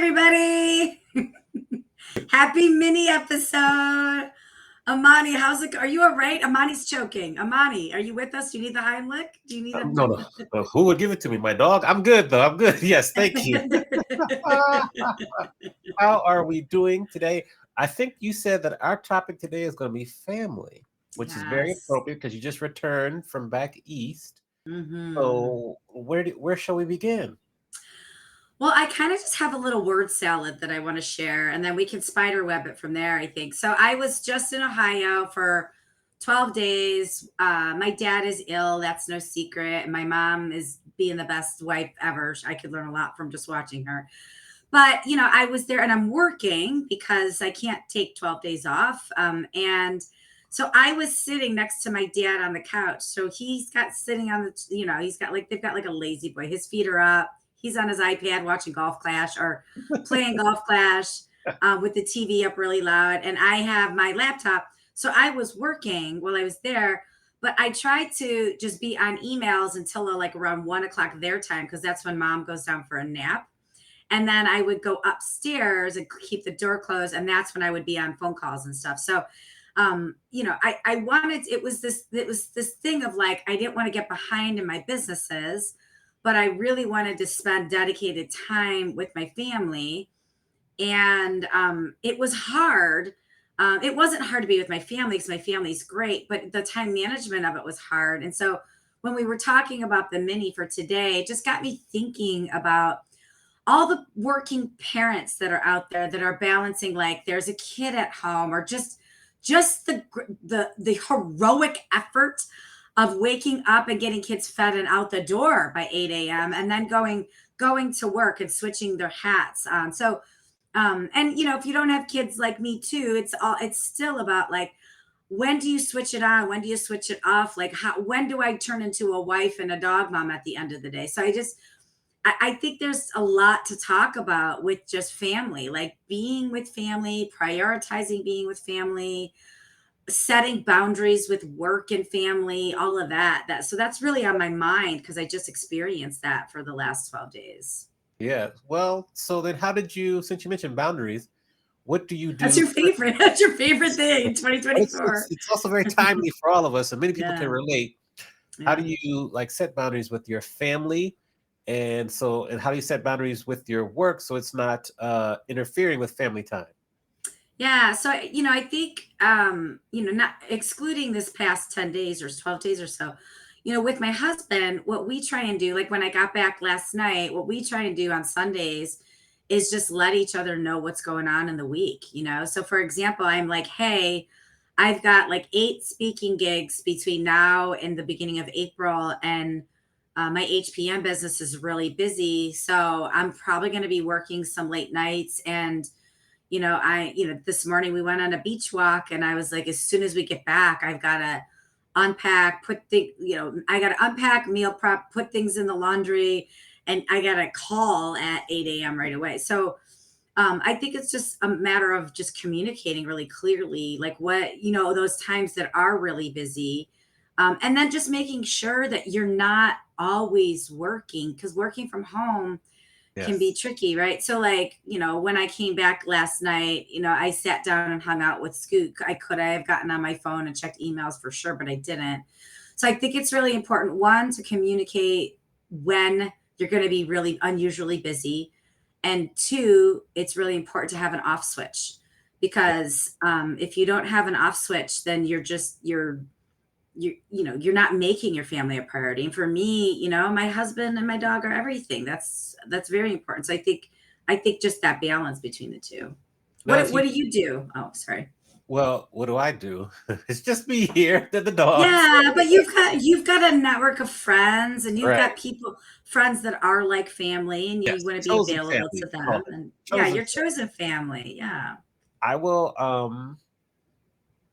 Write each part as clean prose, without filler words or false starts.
everybody. Happy mini episode. Amani, how's it? Are you all right? Amani's choking. Amani, are you with us? Do you need the Heimlich? Do you need No, no, no. Who would give it to me? My dog? I'm good, though. I'm good. Yes, thank you. How are we doing today? I think you said that our topic today is going to be family, which is very Yes. appropriate because you just returned from back east. Mm-hmm. So where shall we begin? Well, I kind of just have a little word salad that I want to share, and then we can spider web it from there, I think. So I was just in Ohio for 12 days. My dad is ill. That's no secret. And my mom is being the best wife ever. I could learn a lot from just watching her. But, I was there and I'm working because I can't take 12 days off. And so I was sitting next to my dad on the couch. So he's got sitting on he's got they've got like a lazy boy. His feet are up. He's on his iPad watching Golf Clash or playing Golf Clash with the TV up really loud. And I have my laptop. So I was working while I was there, but I tried to just be on emails until like around 1 o'clock their time because that's when mom goes down for a nap. And then I would go upstairs and keep the door closed, and that's when I would be on phone calls and stuff. So I wanted, it was this thing of like I didn't want to get behind in my businesses, but I really wanted to spend dedicated time with my family. And it was hard. It wasn't hard to be with my family because my family's great, but the time management of it was hard. And so when we were talking about the mini for today, it just got me thinking about all the working parents that are out there that are balancing, like there's a kid at home, or just the heroic effort of waking up and getting kids fed and out the door by 8 a.m. and then going to work and switching their hats. And if you don't have kids like me too, it's still about like, when do you switch it on? When do you switch it off? Like when do I turn into a wife and a dog mom at the end of the day? So I think there's a lot to talk about with just family, like being with family, prioritizing being with family, setting boundaries with work and family, all of that. So that's really on my mind because I just experienced that for the last 12 days. Yeah. Well, so then how did you, since you mentioned boundaries, what do you That's do? your favorite. That's your favorite thing in But it's, 2024. it's it's also very timely for all of us, and many people can Yeah. relate. How do Yeah. you like set boundaries with your family, and how do you set boundaries with your work so it's not interfering with family time? Yeah. So, I think, not excluding this past 10 days or 12 days or so, with my husband, what we try and do, like when I got back last night, what we try and do on Sundays is just let each other know what's going on in the week. So, for example, I'm like, hey, I've got like 8 speaking gigs between now and the beginning of April. And my HPM business is really busy. So, I'm probably going to be working some late nights. And this morning we went on a beach walk and I was like, as soon as we get back, I've got to unpack, I got to unpack, meal prep, put things in the laundry, and I got a call at 8 a.m. right away. So I think it's just a matter of just communicating really clearly, like those times that are really busy. And then just making sure that you're not always working because working from home can be Yes. tricky, right? So like, when I came back last night, I sat down and hung out with Scoot. I could have gotten on my phone and checked emails for sure, but I didn't. So I think it's really important, one, to communicate when you're going to be really unusually busy. And two, it's really important to have an off switch because if you don't have an off switch, then you're not making your family a priority. And for me, my husband and my dog are everything. That's very important. So I think just that balance between the two. Now, what if you what do you do? Oh, sorry. well, what do I do? It's just me here, then the dogs. Yeah, but you've got a network of friends, and you've Right. got friends that are like family, and you Yes. want to be Chosen available family, to we call them. it. And yeah, Chosen your family. chosen family. Yeah. I will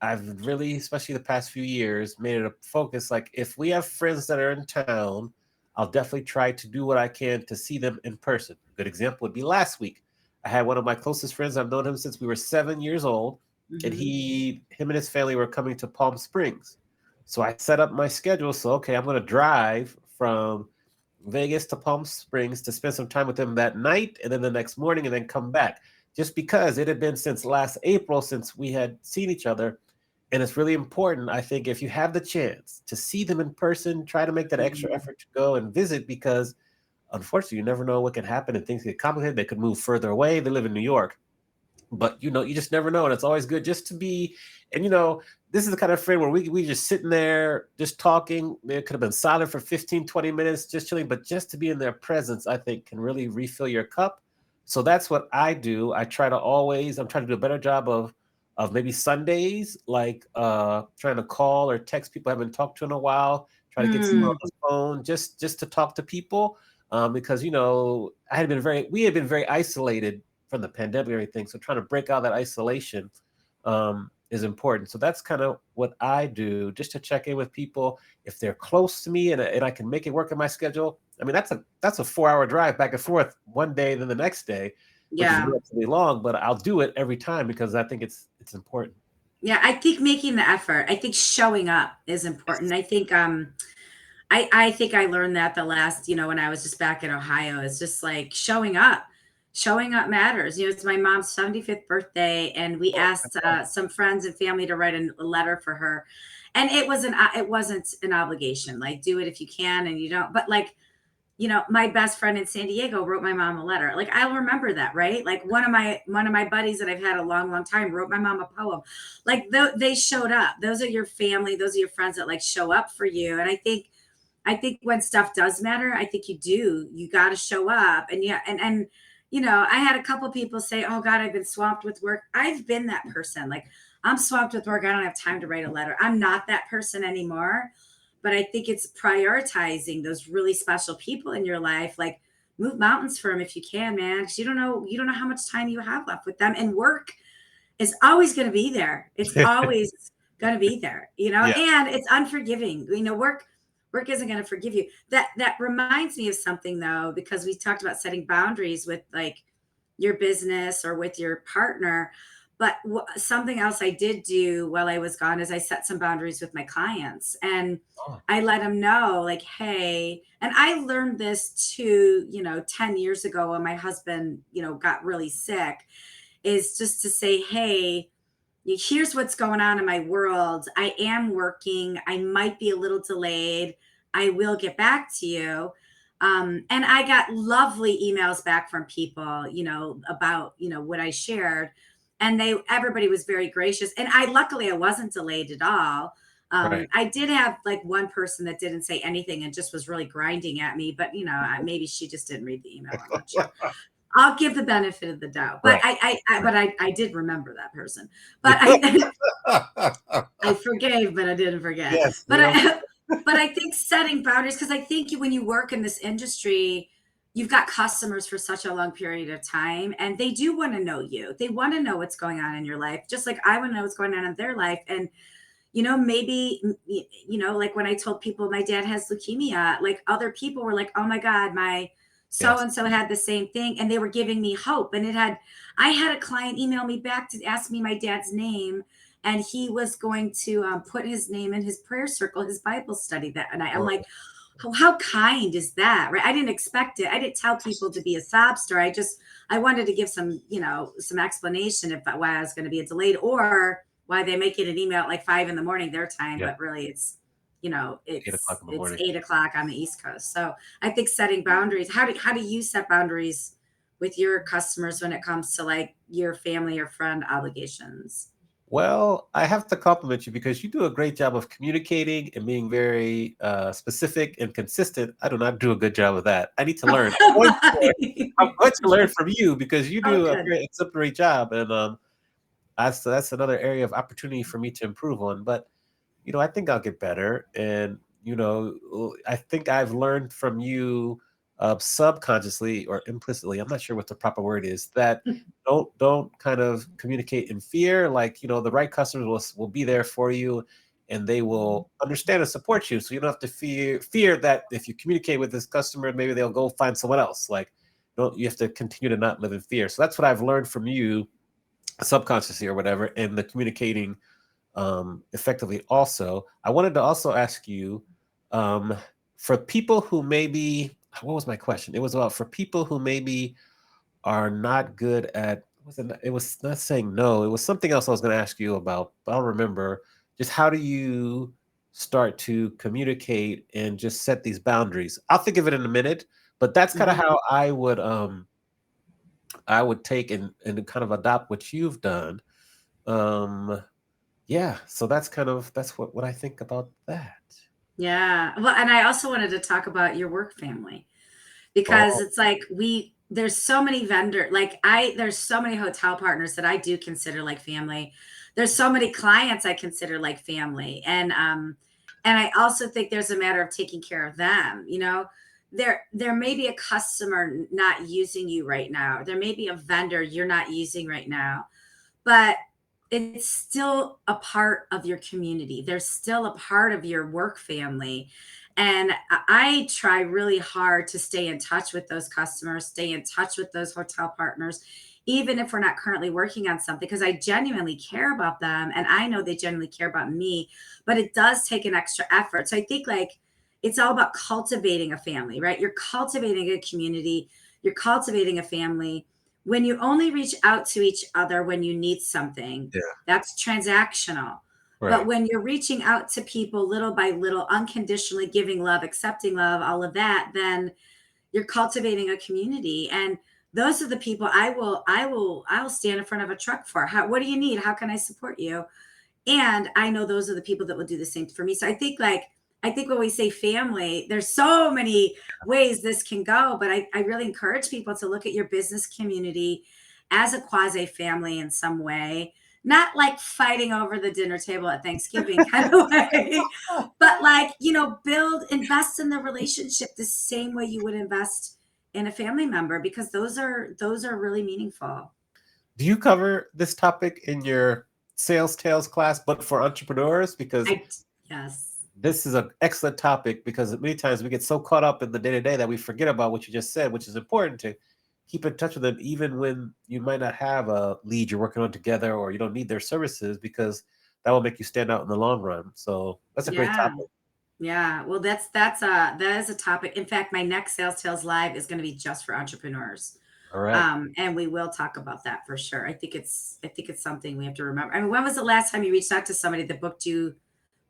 I've really, especially the past few years, made it a focus. Like, if we have friends that are in town, I'll definitely try to do what I can to see them in person. A good example would be last week. I had one of my closest friends. I've known him since we were 7 years old, and Hmm. him and his family were coming to Palm Springs. So I set up my schedule. So, okay, I'm going to drive from Vegas to Palm Springs to spend some time with them that night and then the next morning and then come back. Just because it had been since last April since we had seen each other. And it's really important, I think, if you have the chance to see them in person, try to make that extra Mhm. effort to go and visit because unfortunately, you never know what can happen and things get complicated. They could move further away. They live in New York, but you just never know. And it's always good just to be, and this is the kind of friend where we just sitting there, just talking. It could have been silent for 15, 20 minutes, just chilling, but just to be in their presence, I think can really refill your cup. So that's what I do. I'm trying to do a better job of maybe Sundays, like trying to call or text people I haven't talked to in a while, try to get some on Mm. the phone just to talk to people. Because we had been very isolated from the pandemic and everything. So trying to break out that isolation is important. So that's kind of what I do, just to check in with people if they're close to me and I can make it work in my schedule. I mean, that's a 4 hour drive back and forth one day, then the next day, which is Yeah. relatively long, but I'll do it every time because I think it's important. Yeah, I think making the effort. I think showing up is important. I think I learned that the last, when I was just back in Ohio, is just like showing up. Showing up matters. It's my mom's 75th birthday, and we asked some friends and family to write a letter for her. And it wasn't an obligation. Like, do it if you can, and you don't. But like, my best friend in San Diego wrote my mom a letter. Like, I'll remember that, right? Like one of my buddies that I've had a long, long time wrote my mom a poem. Like they showed up. Those are your family. Those are your friends that like show up for you. And I think when stuff does matter, I think you got to show up. And yeah, and I had a couple people say, "Oh God, I've been swamped with work." I've been that person. Like, I'm swamped with work. I don't have time to write a letter. I'm not that person anymore. But I think it's prioritizing those really special people in your life. Like, move mountains for them if you can, man. Because you don't know how much time you have left with them. And work is always going to be there. It's always going to be there, Yeah. and it's unforgiving. Work isn't going to forgive you. That reminds me of something though, because we talked about setting boundaries with like your business or with your partner. But something else I did do while I was gone is I set some boundaries with my clients, and Oh, I let them know, like, hey, and I learned this too, 10 years ago when my husband, got really sick, is just to say, hey, here's what's going on in my world. I am working. I might be a little delayed. I will get back to you. And I got lovely emails back from people, about, what I shared. And everybody was very gracious. And luckily I wasn't delayed at all. right. I did have like one person that didn't say anything and just was really grinding at me, but maybe she just didn't read the email. I'm not sure. I'll give the benefit of the doubt, but Right. I did remember that person, but I forgave, but I didn't forget. Yes. But but I think setting boundaries, because I think when you work in this industry, you've got customers for such a long period of time, and they do want to know you. They want to know what's going on in your life, just like I want to know what's going on in their life. And maybe like when I told people my dad has leukemia, like other people were like, "Oh my God, my so Yes. and so had the same thing," and they were giving me hope. And I had a client email me back to ask me my dad's name, and he was going to put his name in his prayer circle, his Bible study that night. I'm like, how kind is that, right? I didn't expect it. I didn't tell people to be a sob story. I wanted to give some explanation if why I was going to be a delayed, or why they make it an email at like 5 in the morning their time, Yeah. but really it's 8 o'clock in the it's morning. 8 o'clock on the East Coast. So I think setting boundaries. How do you set boundaries with your customers when it comes to like your family or friend obligations? Well, I have to compliment you because you do a great job of communicating and being very specific and consistent. I do not do a good job of that. I need to learn. I'm going to learn from you because you Oh, do a good. very exemplary job, and that's another area of opportunity for me to improve on. But I think I'll get better, and I think I've learned from you subconsciously or implicitly. I'm not sure what the proper word is. That don't kind of communicate in fear. Like the right customers will be there for you, and they will understand and support you. So you don't have to fear that if you communicate with this customer, maybe they'll go find someone else. Like don't you have to continue to not live in fear. So that's what I've learned from you subconsciously or whatever, and the communicating effectively. Also, I wanted to also ask you, um, for people who maybe what was my question? It was about for people who maybe are not good at, it was not saying no. It was something else I was going to ask you about. But I'll remember. Just how do you start to communicate and just set these boundaries? I'll think of it in a minute, but that's kind of Mhm. how I would take and kind of adopt what you've done. Um, yeah, so that's what I think about that. Yeah. Well, and I also wanted to talk about your work family because Oh, it's like there's so many there's so many hotel partners that I do consider like family. There's so many clients I consider like family. And I also think there's a matter of taking care of them, you know. There may be a customer not using you right now. There may be a vendor you're not using right now, but it's still a part of your community. They're still a part of your work family. And I try really hard to stay in touch with those customers, stay in touch with those hotel partners, even if we're not currently working on something, because I genuinely care about them. And I know they genuinely care about me, but it does take an extra effort. So I think like it's all about cultivating a family, right? You're cultivating a community, you're cultivating a family. When you only reach out to each other when you need something, yeah, that's transactional. But right. when you're reaching out to people little by little, unconditionally giving love, accepting love, all of that, then you're cultivating a community. And those are the people I will stand in front of a truck for. What do you need? How can I support you? And I know those are the people that will do the same for me. So I think when we say family, there's so many ways this can go, but I really encourage people to look at your business community as a quasi family in some way, not like fighting over the dinner table at Thanksgiving kind of way, but like, invest in the relationship the same way you would invest in a family member, because those are really meaningful. Do you cover this topic in your sales tales class, but for entrepreneurs? Because I Yes. this is an excellent topic because many times we get so caught up in the day to day that we forget about what you just said, which is important to keep in touch with them, even when you might not have a lead you're working on together or you don't need their services, because that will make you stand out in the long run. So that's a great Yeah. topic. Yeah, well, that is a topic. In fact, my next Sales Tales Live is going to be just for entrepreneurs, All right. and we will talk about that for sure. I think it's something we have to remember. I mean, when was the last time you reached out to somebody that booked you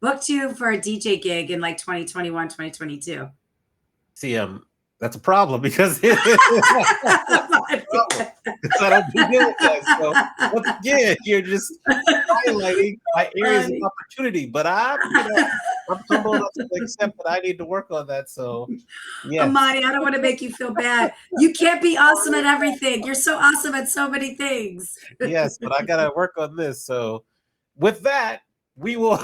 for a DJ gig in like 2021, 2022? See, that's a problem because problem because I don't do good with that. So once again, you're just highlighting my areas of Funny. opportunity. But I'm humble enough to accept that I need to work on that. So yes, Amani, I don't want to make you feel bad. You can't be awesome at everything. You're so awesome at so many things. yes, but I gotta work on this. So with that, we will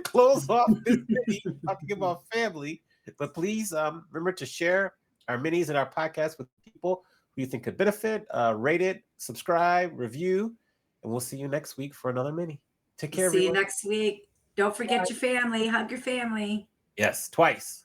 close off this mini talking about family. But please remember to share our minis and our podcast with people who you think could benefit. Rate it, subscribe, review, and we'll see you next week for another mini. Take care, See you everyone. next week. Don't forget your family. Hug your family. Yes, twice.